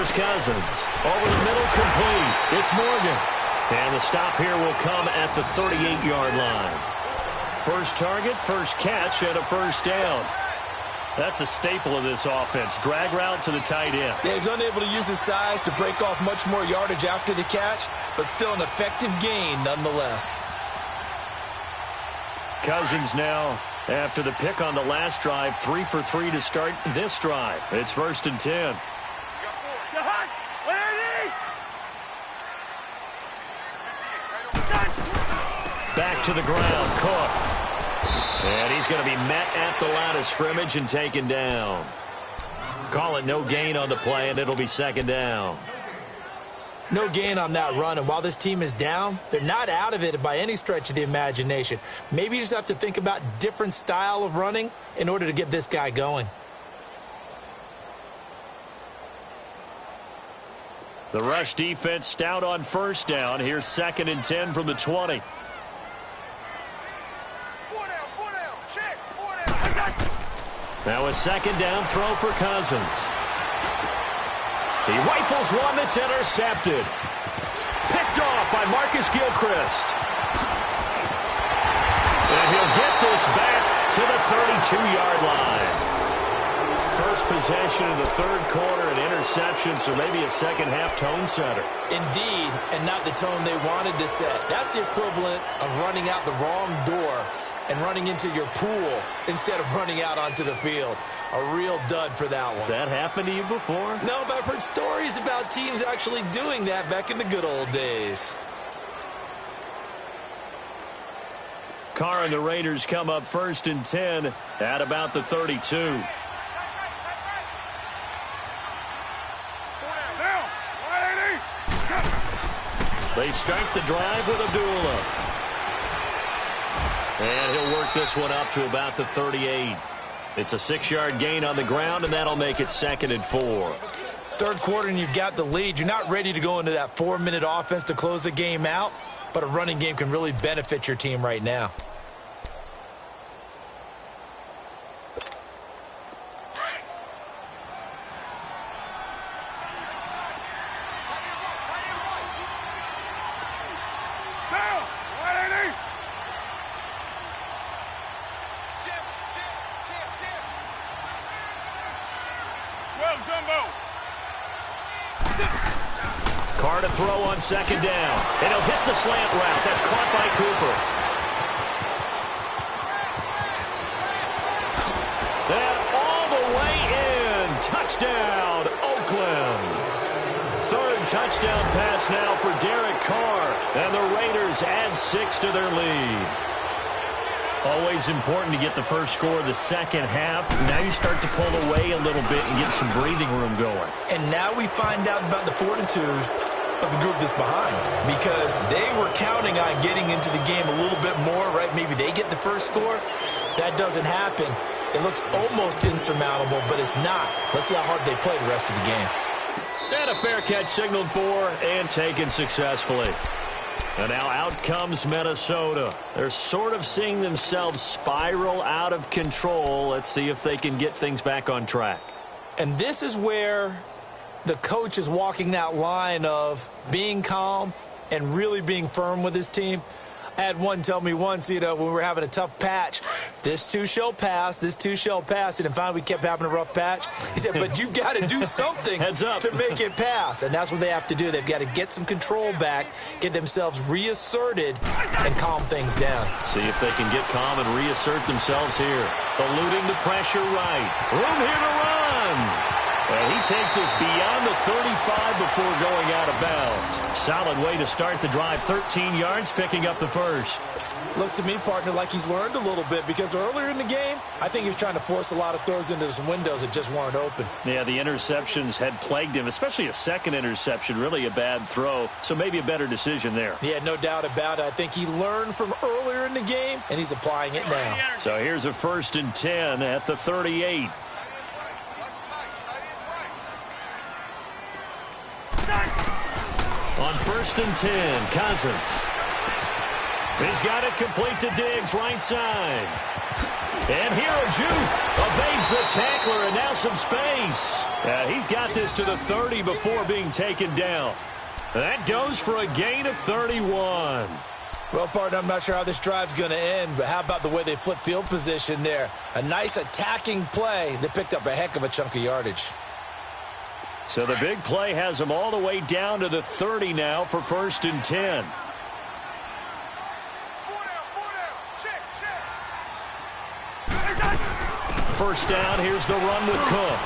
Here's Cousins. Over the middle, complete. It's Morgan. And the stop here will come at the 38-yard line. First target, first catch, and a first down. That's a staple of this offense. Drag route to the tight end. Yeah, he's unable to use his size to break off much more yardage after the catch, but still an effective gain nonetheless. Cousins now, after the pick on the last drive, 3 for 3 to start this drive. It's 1st and 10. Back to the ground, Cook. And he's going to be met at the line of scrimmage and taken down. Call it no gain on the play, and it'll be 2nd down. No gain on that run, and while this team is down, they're not out of it by any stretch of the imagination. Maybe you just have to think about different style of running in order to get this guy going. The rush defense stout on 1st down. Here's 2nd and 10 from the 20. Now a 2nd down throw for Cousins. He rifles one that's intercepted. Picked off by Marcus Gilchrist. And he'll get this back to the 32-yard line. First possession in the 3rd quarter, an interception, so maybe a second-half tone setter. Indeed, and not the tone they wanted to set. That's the equivalent of running out the wrong door and running into your pool instead of running out onto the field. A real dud for that one. Has that happened to you before? No, but I've heard stories about teams actually doing that back in the good old days. Carr and the Raiders come up 1st and 10 at about the 32. They start the drive with Abdullah. And he'll work this one up to about the 38. It's a 6-yard gain on the ground, and that'll make it 2nd and 4. 3rd quarter, and you've got the lead. You're not ready to go into that 4-minute offense to close the game out, but a running game can really benefit your team right now. Carr to throw on 2nd down. And he'll hit the slant route. That's caught by Cooper. And all the way in. Touchdown, Oakland. 3rd touchdown pass now for Derek Carr. And the Raiders add 6 to their lead. Always important to get the first score of the second half. Now you start to pull away a little bit and get some breathing room going. And now we find out about the fortitude of the group that's behind, because they were counting on getting into the game a little bit more, right? Maybe they get the first score. That doesn't happen. It looks almost insurmountable, but it's not. Let's see how hard they play the rest of the game. And a fair catch signaled for and taken successfully. And now out comes Minnesota. They're sort of seeing themselves spiral out of control. Let's see if they can get things back on track. And this is where the coach is walking that line of being calm and really being firm with his team. I had one tell me once, when we were having a tough patch, this too shall pass, this too shall pass. And finally we kept having a rough patch. He said, but you've got to do something to make it pass. And that's what they have to do. They've got to get some control back, get themselves reasserted, and calm things down. See if they can get calm and reassert themselves here. Eluding the pressure right. Room here to run. And he takes us beyond the 35 before going out of bounds. Solid way to start the drive. 13 yards, picking up the first. Looks to me, partner, like he's learned a little bit, because earlier in the game, I think he was trying to force a lot of throws into some windows that just weren't open. Yeah, the interceptions had plagued him, especially a second interception, really a bad throw. So maybe a better decision there. Yeah, no doubt about it. I think he learned from earlier in the game, and he's applying it now. So here's a 1st and 10 at the 38. On 1st and 10, Cousins. He's got it complete to Diggs, right side. And Hero Juke evades the tackler, and now some space. He's got this to the 30 before being taken down. That goes for a gain of 31. Well, partner, I'm not sure how this drive's going to end, but how about the way they flip field position there? A nice attacking play that picked up a heck of a chunk of yardage. So the big play has them all the way down to the 30 now for 1st and 10. First down, here's the run with Cook.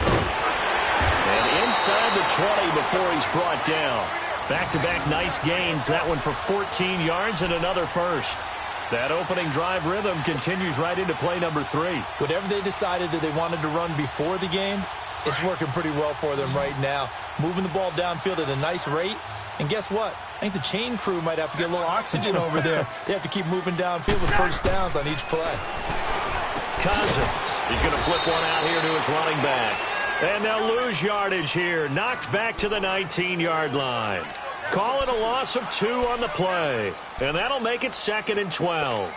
And inside the 20 before he's brought down. Back-to-back nice gains, that one for 14 yards and another first. That opening drive rhythm continues right into play number 3. Whatever they decided that they wanted to run before the game, it's working pretty well for them right now. Moving the ball downfield at a nice rate. And guess what? I think the chain crew might have to get a little oxygen over there. They have to keep moving downfield with first downs on each play. Cousins. He's going to flip one out here to his running back. And they'll lose yardage here. Knocked back to the 19-yard line. Call it a loss of 2 on the play. And that'll make it 2nd and 12.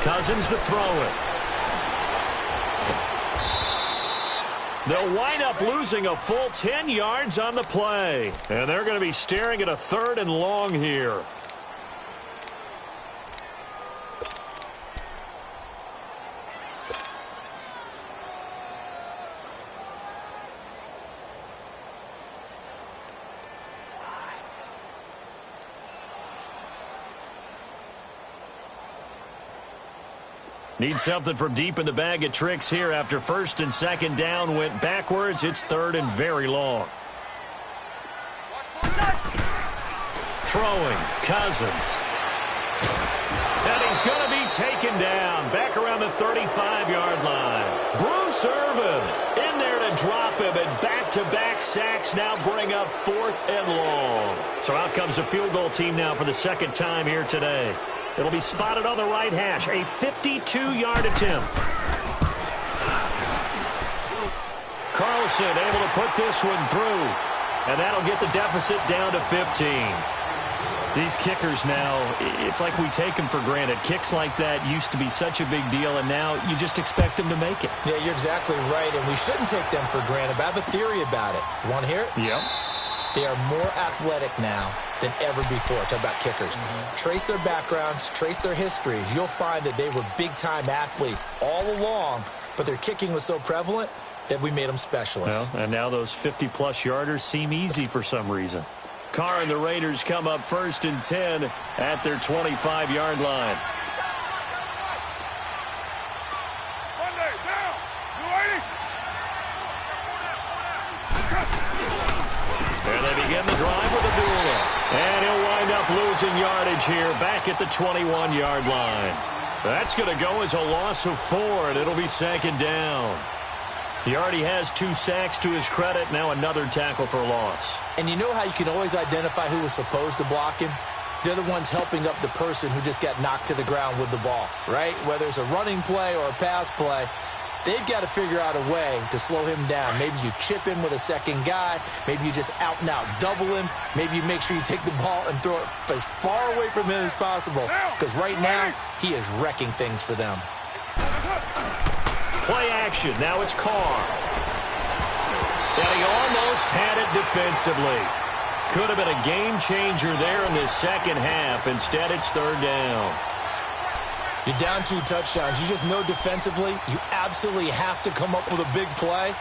Cousins to throw it. They'll wind up losing a full 10 yards on the play. And they're going to be staring at a 3rd and long here. Need something from deep in the bag of tricks here after 1st and 2nd down went backwards. It's 3rd and very long. Throwing, Cousins. And he's going to be taken down back around the 35-yard line. Bruce Irvin in there to drop him, and back-to-back sacks now bring up 4th and long. So out comes a field goal team now for the 2nd time here today. It'll be spotted on the right hash. A 52-yard attempt. Carlson able to put this one through. And that'll get the deficit down to 15. These kickers now, it's like we take them for granted. Kicks like that used to be such a big deal, and now you just expect them to make it. Yeah, you're exactly right, and we shouldn't take them for granted. But I have a theory about it. You want to hear it? Yep. They are more athletic now than ever before. Talk about kickers. Trace their backgrounds, trace their histories. You'll find that they were big-time athletes all along, but their kicking was so prevalent that we made them specialists. Well, and now those 50-plus yarders seem easy for some reason. Carr and the Raiders come up 1st and 10 at their 25-yard line. And they begin the drive with a duel. And he'll wind up losing yardage here back at the 21-yard line. That's going to go as a loss of 4, and it'll be 2nd down. He already has 2 sacks to his credit. Now another tackle for loss. And you know how you can always identify who was supposed to block him? They're the ones helping up the person who just got knocked to the ground with the ball, right? Whether it's a running play or a pass play, they've got to figure out a way to slow him down. Maybe you chip him with a second guy. Maybe you just out-and-out double him. Maybe you make sure you take the ball and throw it as far away from him as possible. Because right now, he is wrecking things for them. Play action. Now it's Carr. And he almost had it defensively. Could have been a game changer there in this second half. Instead, it's 3rd down. You're down 2 touchdowns. You just know defensively you absolutely have to come up with a big play.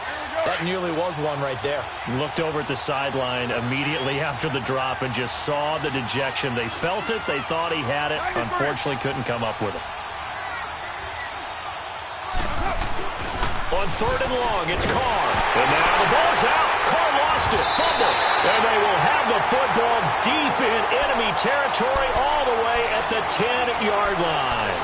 That nearly was one right there. Looked over at the sideline immediately after the drop and just saw the dejection. They felt it. They thought he had it. Unfortunately, couldn't come up with it. On 3rd and long, it's Carr. And now the ball's out. Carr lost it. Fumble. And they will have the football deep in enemy territory all the way at the 10-yard line.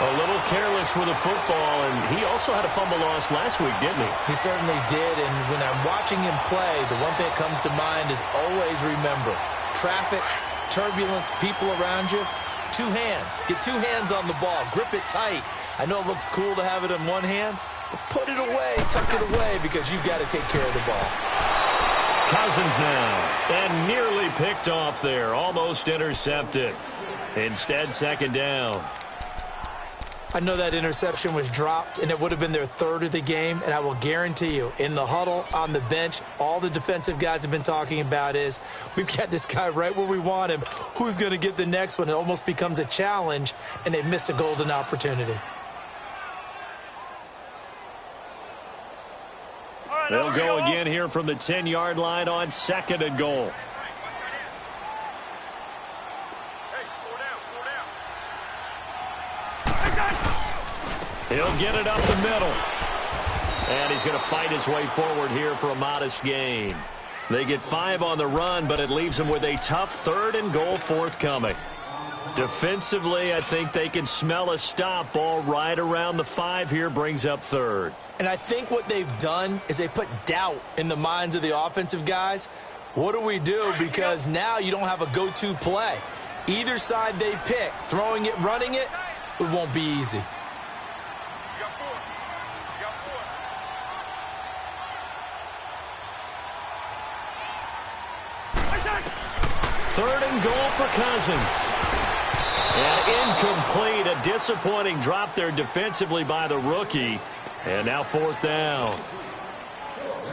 A little careless with the football, and he also had a fumble loss last week, didn't he? He certainly did, and when I'm watching him play, the one thing that comes to mind is always remember, traffic, turbulence, people around you. 2 hands. Get 2 hands on the ball. Grip it tight. I know it looks cool to have it in one hand, but put it away, tuck it away, because you've got to take care of the ball. Cousins now, and nearly picked off there, almost intercepted. Instead, second down. I know that interception was dropped, and it would have been their 3rd of the game, and I will guarantee you, in the huddle, on the bench, all the defensive guys have been talking about is, we've got this guy right where we want him. Who's going to get the next one? It almost becomes a challenge, and they missed a golden opportunity. They'll go again here from the 10-yard line on 2nd and goal. He'll get it up the middle. And he's going to fight his way forward here for a modest gain. They get 5 on the run, but it leaves them with a tough 3rd and goal forthcoming. Defensively, I think they can smell a stop. Ball right around the 5 here, brings up 3rd. And I think what they've done is they put doubt in the minds of the offensive guys. What do we do? Because now you don't have a go-to play. Either side they pick, throwing it, running it, it won't be easy. Third and goal for Cousins. And incomplete. A disappointing drop there defensively by the rookie. And now 4th down.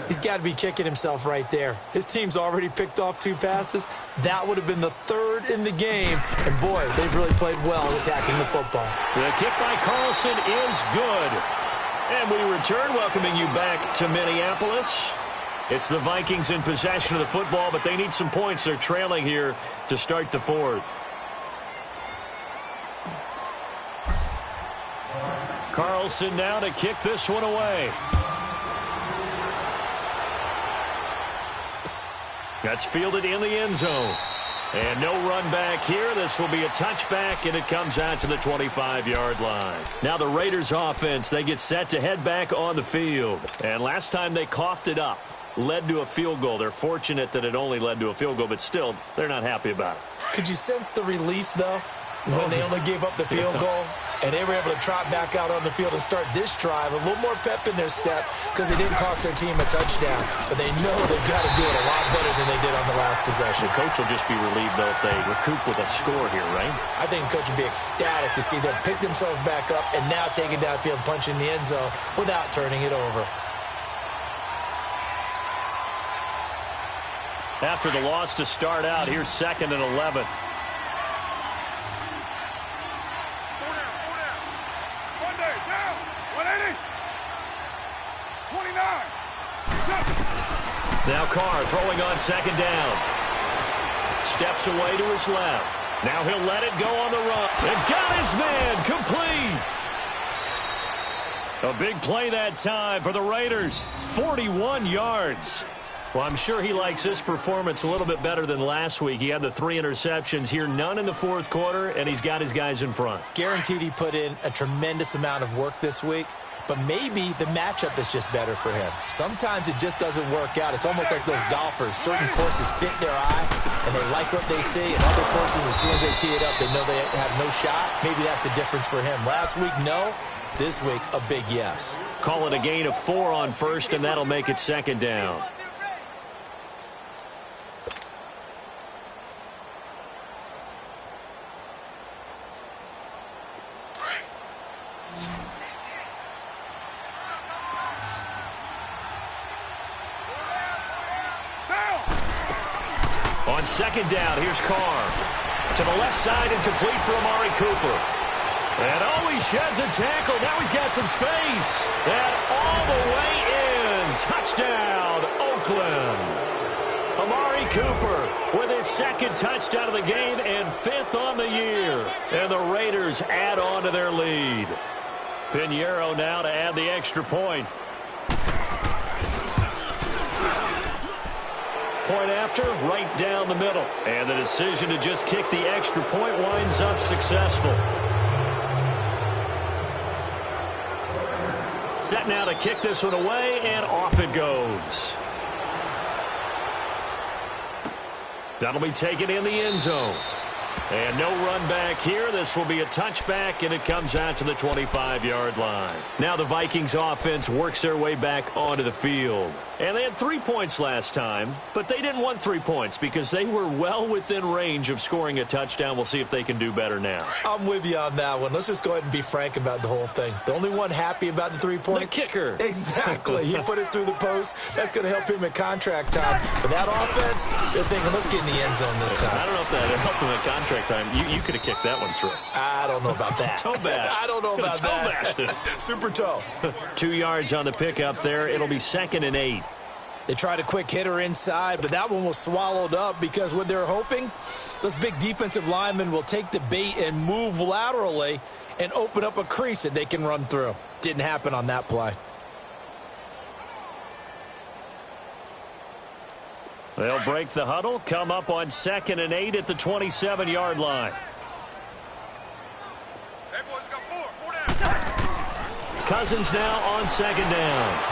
He's got to be kicking himself right there. His team's already picked off 2 passes. That would have been the 3rd in the game. And, boy, they've really played well attacking the football. The kick by Carlson is good. And we return, welcoming you back to Minneapolis. It's the Vikings in possession of the football, but they need some points. They're trailing here to start the 4th. Carlson now to kick this one away. That's fielded in the end zone. And no run back here. This will be a touchback, and it comes out to the 25-yard line. Now the Raiders offense, they get set to head back on the field. And last time they coughed it up. Led to a field goal. They're fortunate that it only led to a field goal, but still, they're not happy about it. Could you sense the relief, though, when they only gave up the field goal and they were able to trot back out on the field and start this drive? A little more pep in their step because it didn't cost their team a touchdown. But they know they've got to do it a lot better than they did on the last possession. The coach will just be relieved, though, if they recoup with a score here, right? I think the coach would be ecstatic to see them pick themselves back up and now take it downfield and punch in the end zone without turning it over. After the loss to start out, here's 2nd and 11. Now Carr throwing on 2nd down. Steps away to his left. Now he'll let it go on the run. And got his man complete. A big play that time for the Raiders. 41 yards. Well, I'm sure he likes this performance a little bit better than last week. He had the 3 interceptions here, none in the 4th quarter, and he's got his guys in front. Guaranteed he put in a tremendous amount of work this week, but maybe the matchup is just better for him. Sometimes it just doesn't work out. It's almost like those golfers. Certain courses fit their eye, and they like what they see, and other courses, as soon as they tee it up, they know they have no shot. Maybe that's the difference for him. Last week, no. This week, a big yes. Call it a gain of 4 on 1st, and that'll make it 2nd down. On 2nd down, here's Carr. To the left side and complete for Amari Cooper. And he sheds a tackle. Now he's got some space. And all the way in. Touchdown, Oakland. Amari Cooper with his 2nd touchdown of the game and 5th on the year. And the Raiders add on to their lead. Pinheiro now to add the extra point. Point after, right down the middle. And the decision to just kick the extra point winds up successful. Set now to kick this one away, and off it goes. That'll be taken in the end zone. And no run back here. This will be a touchback, and it comes out to the 25-yard line. Now the Vikings offense works their way back onto the field. And they had 3 points last time, but they didn't want 3 points because they were well within range of scoring a touchdown. We'll see if they can do better now. I'm with you on that one. Let's just go ahead and be frank about the whole thing. The only one happy about the 3-point? The kicker. Exactly. He put it through the post. That's going to help him at contract time. But that offense, they're thinking, let's get in the end zone this time. I don't know if that helped him at contract time. You could have kicked that one through. I don't know about that. Toe bash. I don't know about that. Toe bashed it. Super toe. 2 yards on the pickup there. It'll be 2nd and 8. They tried a quick hitter inside, but that one was swallowed up because what they're hoping, those big defensive linemen will take the bait and move laterally and open up a crease that they can run through. Didn't happen on that play. They'll break the huddle, come up on 2nd and 8 at the 27-yard line. Hey, boys, got four down. Cousins now on 2nd down.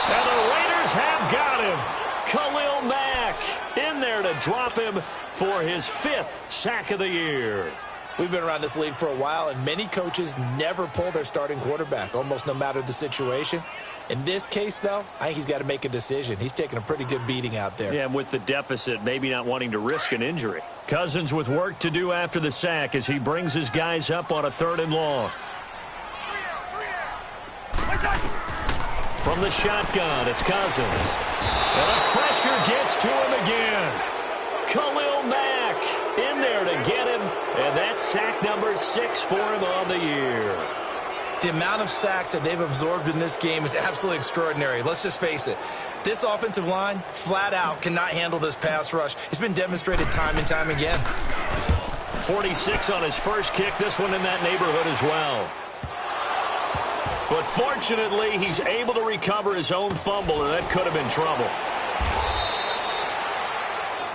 And the Raiders have got him. Khalil Mack in there to drop him for his 5th sack of the year. We've been around this league for a while, and many coaches never pull their starting quarterback, almost no matter the situation. In this case, though, I think he's got to make a decision. He's taking a pretty good beating out there. Yeah, and with the deficit, maybe not wanting to risk an injury. Cousins with work to do after the sack as he brings his guys up on a 3rd and long. From the shotgun, it's Cousins. And the pressure gets to him again. Khalil Mack in there to get him. And that's sack number 6 for him on the year. The amount of sacks that they've absorbed in this game is absolutely extraordinary. Let's just face it. This offensive line, flat out, cannot handle this pass rush. It's been demonstrated time and time again. 46 on his first kick. This one in that neighborhood as well. But fortunately, he's able to recover his own fumble, and that could have been trouble.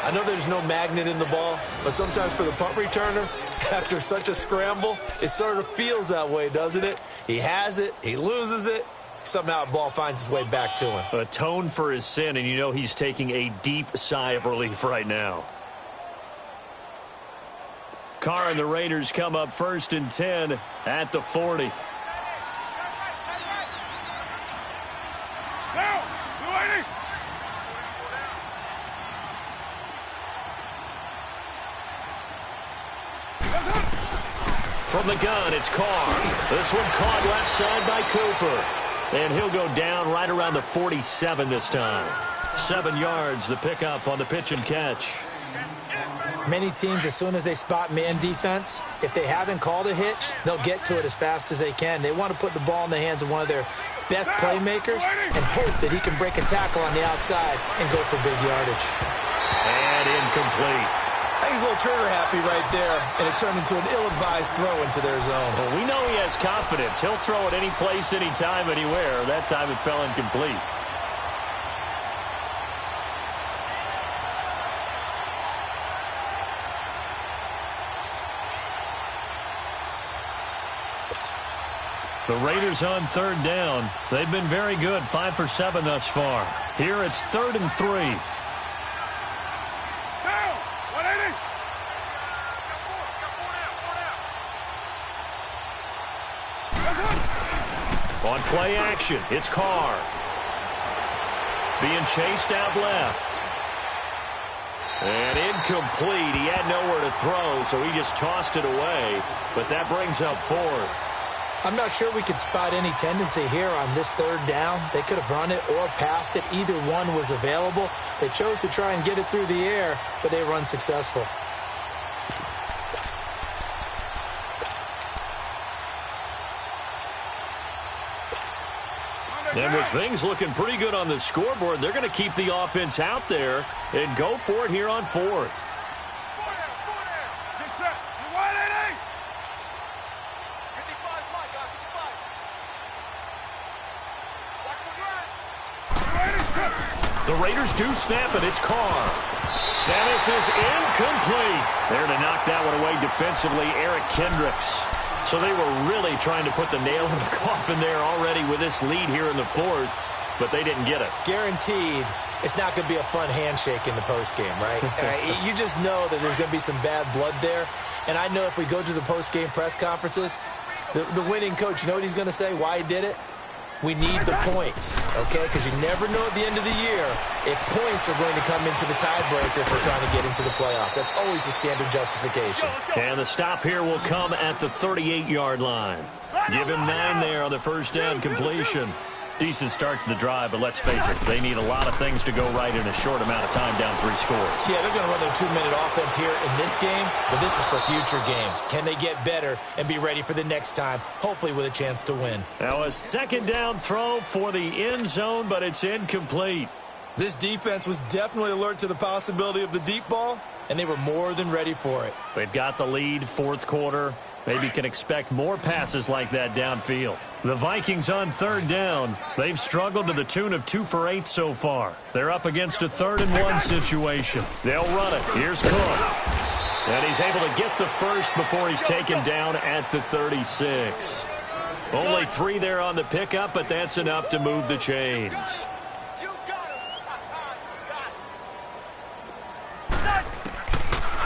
I know there's no magnet in the ball, but sometimes for the punt returner, after such a scramble, it sort of feels that way, doesn't it? He has it, he loses it, somehow the ball finds its way back to him. Atone for his sin, and you know he's taking a deep sigh of relief right now. Carr and the Raiders come up 1st and 10 at the 40. From the gun, it's Carr. This one caught left side by Cooper. And he'll go down right around the 47 this time. 7 yards, the pickup on the pitch and catch. Many teams, as soon as they spot man defense, if they haven't called a hitch, they'll get to it as fast as they can. They want to put the ball in the hands of one of their best playmakers and hope that he can break a tackle on the outside and go for big yardage. And incomplete. I think he's a little trigger happy right there, and it turned into an ill-advised throw into their zone. Well, we know he has confidence. He'll throw it any place, anytime, anywhere. That time it fell incomplete. The Raiders on 3rd down. They've been very good, 5 for 7 thus far. Here it's 3rd and 3. On play action, it's Carr. Being chased out left. And incomplete. He had nowhere to throw, so he just tossed it away. But that brings up 4th. I'm not sure we could spot any tendency here on this 3rd down. They could have run it or passed it. Either one was available. They chose to try and get it through the air, but they were unsuccessful. And with things looking pretty good on the scoreboard, they're going to keep the offense out there and go for it here on 4th. The Raiders do snap it. It's Carr. And this is incomplete. There to knock that one away defensively, Eric Kendricks. So they were really trying to put the nail in the coffin there already with this lead here in the 4th, but they didn't get it. Guaranteed it's not going to be a fun handshake in the postgame, right? You just know that there's going to be some bad blood there. And I know if we go to the postgame press conferences, the winning coach, you know what he's going to say, why he did it? We need the points, okay? Because you never know at the end of the year if points are going to come into the tiebreaker if we're trying to get into the playoffs. That's always the standard justification. And the stop here will come at the 38-yard line. Give him 9 there on the first down completion. Decent start to the drive, but let's face it, they need a lot of things to go right in a short amount of time, down 3 scores. Yeah, they're going to run their 2-minute offense here in this game, but this is for future games. Can they get better and be ready for the next time, hopefully with a chance to win? Now a second down throw for the end zone, but it's incomplete. This defense was definitely alert to the possibility of the deep ball, and they were more than ready for it. They've got the lead, 4th quarter. Maybe can expect more passes like that downfield. The Vikings on 3rd down. They've struggled to the tune of 2 for 8 so far. They're up against a 3rd and 1 situation. They'll run it. Here's Cook. And he's able to get the first before he's taken down at the 36. Only 3 there on the pickup, but that's enough to move the chains.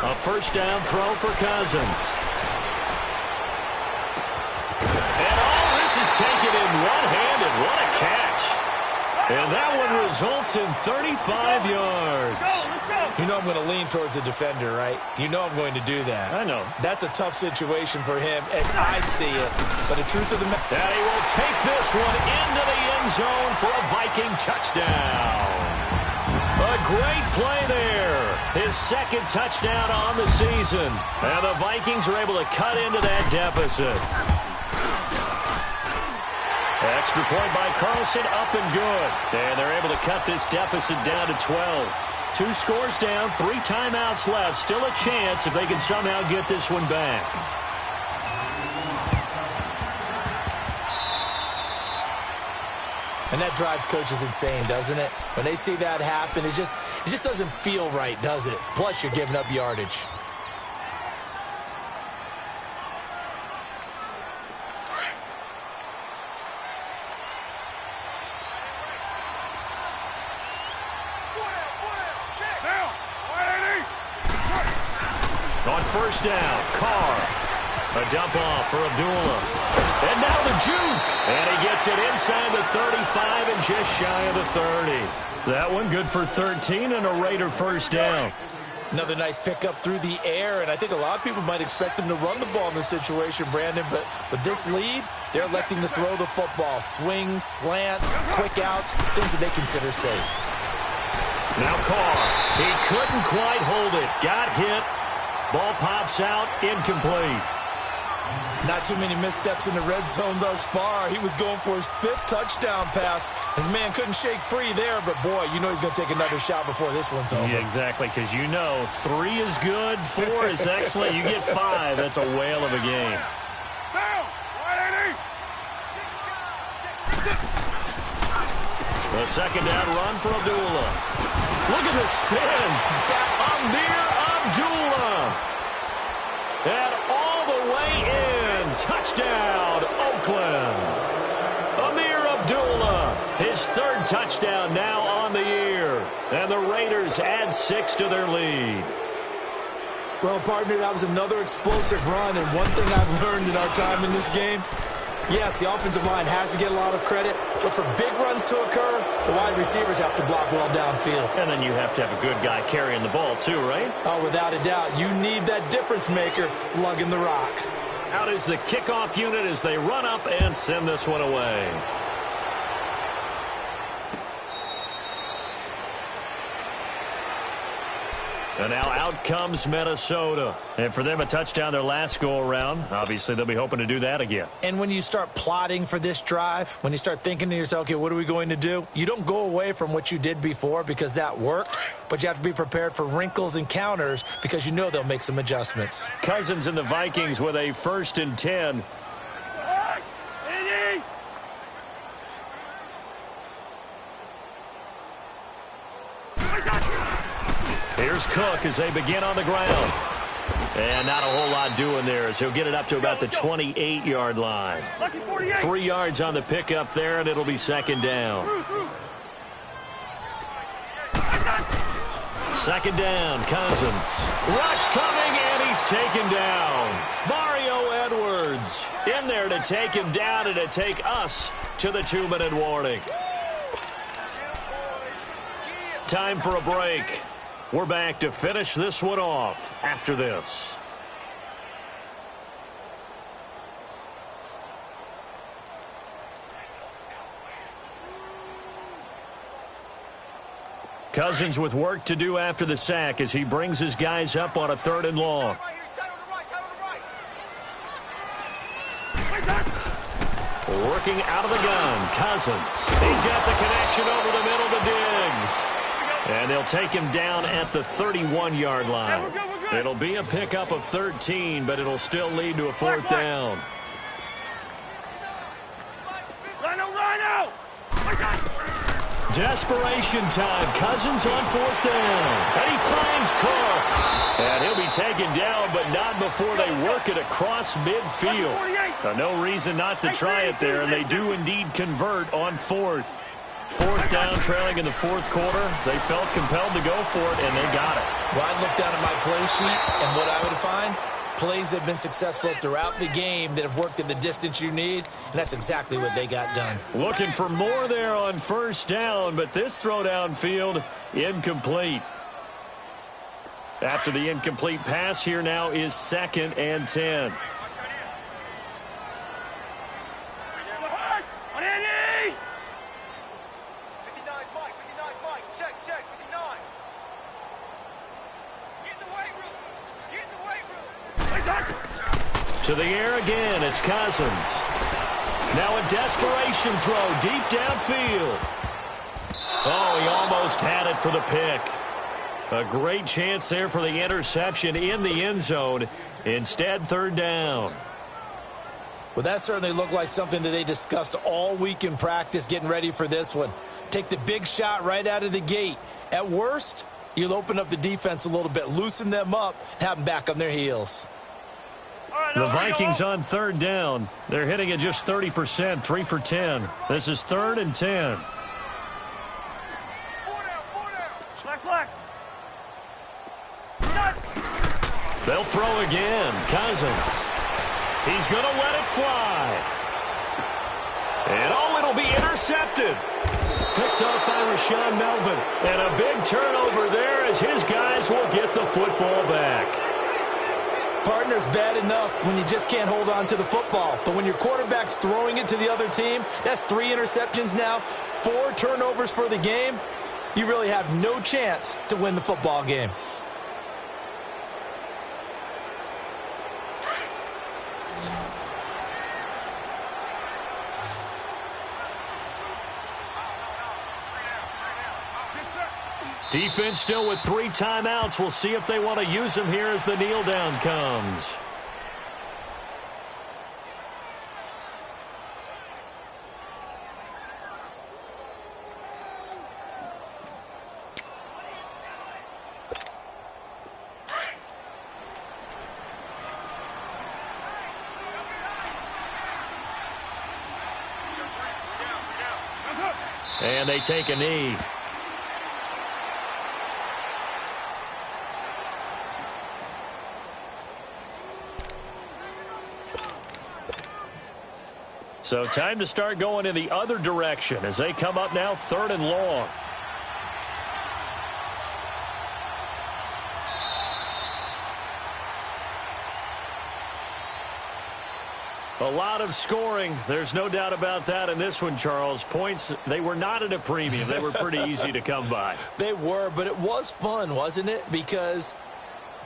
A first down throw for Cousins. And all this is taken in one-handed. What a catch. And that one results in 35 yards. You know I'm going to lean towards the defender, right? You know I'm going to do that. I know. That's a tough situation for him as I see it. But the truth of the matter... And he will take this one into the end zone for a Viking touchdown. A great play there. His 2nd touchdown on the season. And the Vikings are able to cut into that deficit. Extra point by Carlson, up and good. And they're able to cut this deficit down to 12. 2 scores down, 3 timeouts left. Still a chance if they can somehow get this one back. And that drives coaches insane, doesn't it? When they see that happen, it just doesn't feel right, does it? Plus, you're giving up yardage. On first down, Carr. A dump off for Abdullah. And now the juke. And he gets it inside the 35 and just shy of the 30. That one good for 13 and a Raider first down. Another nice pickup through the air, and I think a lot of people might expect them to run the ball in this situation, Brandon, but with this lead, they're electing to throw the football. Swings, slants, quick outs, things that they consider safe. Now Carr. He couldn't quite hold it. Got hit. Ball pops out, incomplete. Not too many missteps in the red zone thus far. He was going for his 5th touchdown pass. His man couldn't shake free there, but boy, you know he's going to take another shot before this one's over. Yeah, exactly, because you know 3 is good, 4 is excellent. You get 5, that's a whale of a game. The second down run for Abdullah. Look at the spin. Amir Abdullah. And all the way in. Touchdown, Oakland. Amir Abdullah, his 3rd touchdown now on the year. And the Raiders add 6 to their lead. Well, partner, that was another explosive run, and one thing I've learned in our time in this game, yes, the offensive line has to get a lot of credit, but for big runs to occur, the wide receivers have to block well downfield. And then you have to have a good guy carrying the ball too, right? Oh, without a doubt. You need that difference maker lugging the rock. Out is the kickoff unit as they run up and send this one away. And now out comes Minnesota. And for them, a touchdown their last go-around. Obviously, they'll be hoping to do that again. And when you start plotting for this drive, when you start thinking to yourself, okay, what are we going to do? You don't go away from what you did before because that worked, but you have to be prepared for wrinkles and counters because you know they'll make some adjustments. Cousins and the Vikings with a 1st and 10. Here's Cook as they begin on the ground. And not a whole lot doing there as he'll get it up to about the 28-yard line. 3 yards on the pickup there, and it'll be 2nd down. Second down, Cousins. Rush coming, and he's taken down. Mario Edwards in there to take him down and to take us to the 2-minute warning. Time for a break. We're back to finish this one off after this. Cousins with work to do after the sack as he brings his guys up on a 3rd and long. Working out of the gun, Cousins. He's got the connection over the middle to Diggs. And they'll take him down at the 31-yard line. It'll be a pickup of 13, but it'll still lead to a 4th down. Desperation time. Cousins on 4th down. And he finds Carr. And he'll be taken down, but not before they work it across midfield. No reason not to try it there, and they do indeed convert on 4th. 4th down, trailing in the 4th quarter. They felt compelled to go for it, and they got it. Well, I look down at my play sheet, and what I would find, plays have been successful throughout the game that have worked in the distance you need, and that's exactly what they got done. Looking for more there on 1st down, but this throw downfield, incomplete. After the incomplete pass, here now is 2nd and 10. To the air again, it's Cousins. Now a desperation throw deep downfield. Oh, he almost had it for the pick. A great chance there for the interception in the end zone. Instead, 3rd down. Well, that certainly looked like something that they discussed all week in practice getting ready for this one. Take the big shot right out of the gate. At worst, you'll open up the defense a little bit, loosen them up, and have them back on their heels. The Vikings on 3rd down. They're hitting at just 30%, 3 for 10. This is 3rd and 10. They'll throw again. Cousins. He's going to let it fly. And oh, it'll be intercepted. Picked off by Rashaan Melvin. And a big turnover there as his guys will get the football back. Partner's bad enough when you just can't hold on to the football. But when your quarterback's throwing it to the other team, that's 3 interceptions now, 4 turnovers for the game. You really have no chance to win the football game. Defense still with 3 timeouts. We'll see if they want to use them here as the kneel down comes. And they take a knee. So time to start going in the other direction as they come up now 3rd and long. A lot of scoring. There's no doubt about that in this one, Charles. Points, they were not at a premium. They were pretty easy to come by. They were, but it was fun, wasn't it? Because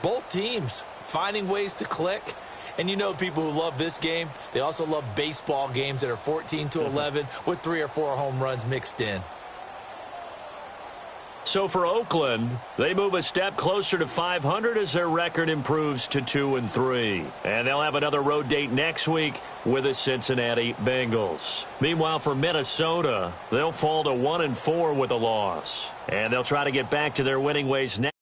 both teams finding ways to click. And you know people who love this game, they also love baseball games that are 14-11 with 3 or 4 home runs mixed in. So for Oakland, they move a step closer to 500 as their record improves to 2-3. And they'll have another road date next week with the Cincinnati Bengals. Meanwhile, for Minnesota, they'll fall to 1-4 with a loss. And they'll try to get back to their winning ways next.